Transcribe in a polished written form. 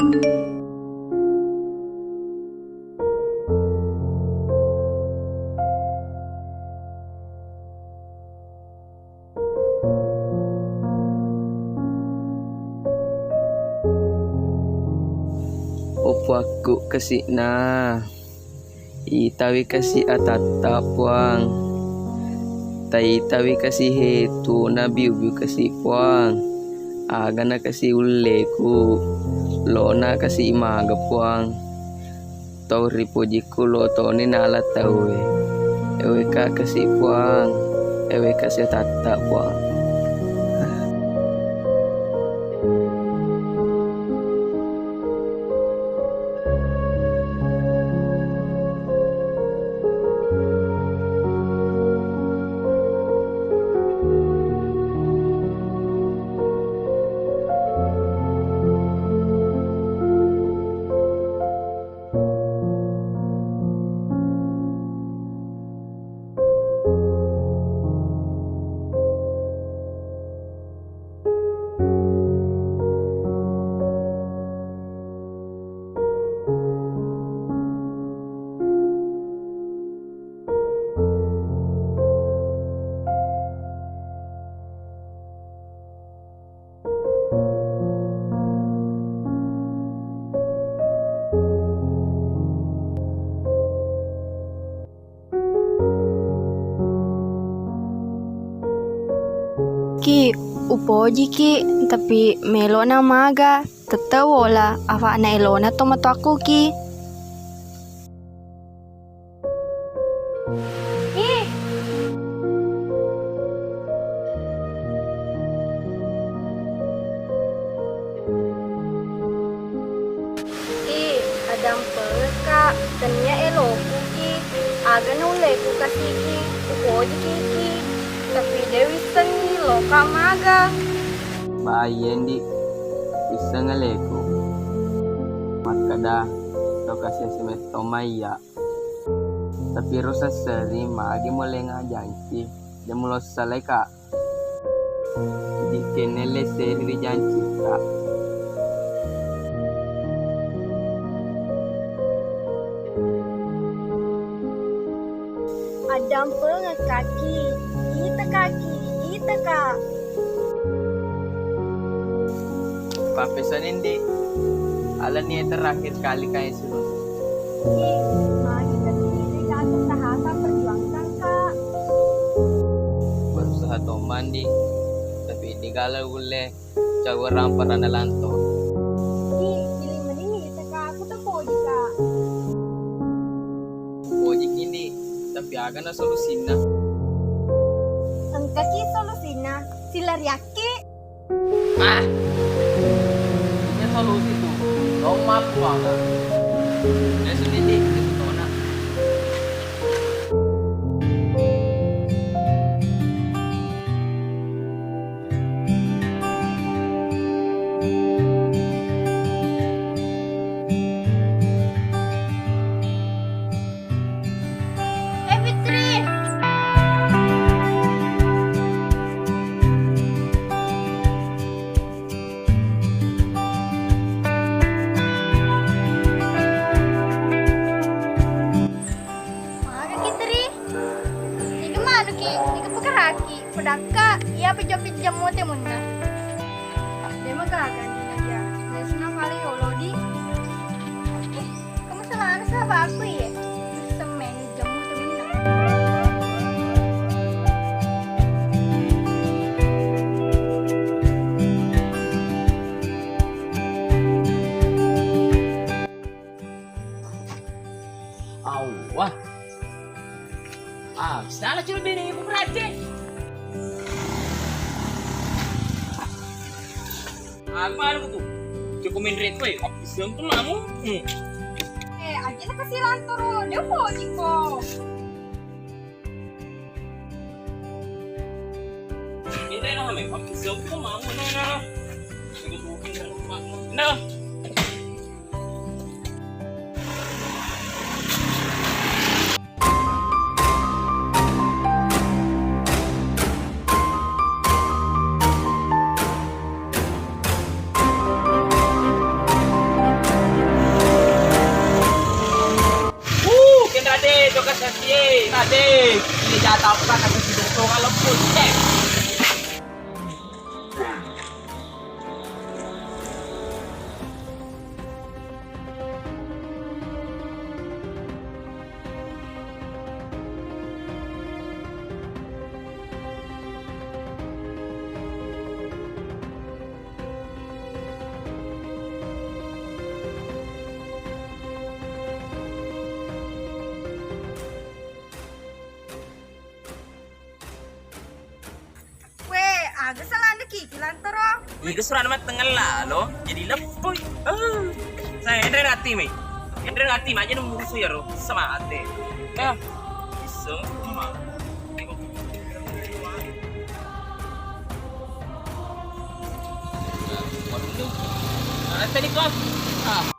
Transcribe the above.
Opo aku kasih itawi kasih atata puang itawi kasih hetu nabi ubi kasih puang agana kasih uleku lona kasih imaga puang tau ripojiku lo toni nala tau ewe ka kasih puang ewe kasih atata puang. Ki, upoji ki, tapi melo na maga, tatawola, afa na elona tomato aku ki. Adam peka, tanya eloku ki, aga na uleku kasih ki, upoji ki, tapi Dewi sengi loka maga. Bayen di bisa ngeleku makada to kasih semeto maya tapi rusa seri magi mulai ngajanci dia mulai selesai kak di kenele seri janci kak. Adam pengen kaki, ita kak. Papesanin di ala niya terakhir kali kayak suruh Mari kesini kak usaha perjuangkan kak. berusaha toman di tapi di galau ule jago rampar na lanto Pilih mending ita kak, aku tuh poji kak. pojik ini tapi aga na solusinya Engkaki solusinya, silariaki. ini solusi tuh lomap banget ya sendiri itu tona Fitri. Pedaka, ia pijam mote muna. Dia magagan din aja. Dia senang kali olodi. Kamu salah apa aku ya? Semen jamu temen. wah salah cuma bini ibu berarti apa tuh cukumin rate gue habis tuh mamu Aja na kasi lantoro. Dia poji ko. Hindi na kami. Pag-isog ko, mamu na. Nagatukin na ng mamu. Na! tadi. Ini jatah apa kata si dokter kalau pun. Weh, aga salah anda kikilan tero. Ini kesuran amat tengah lo. Jadi lepoy. Saya Hendra ngati mi. Hendra ngati aja nunggu musuh ya ro. Sama ate. Ya. Bisa. Tadi kok.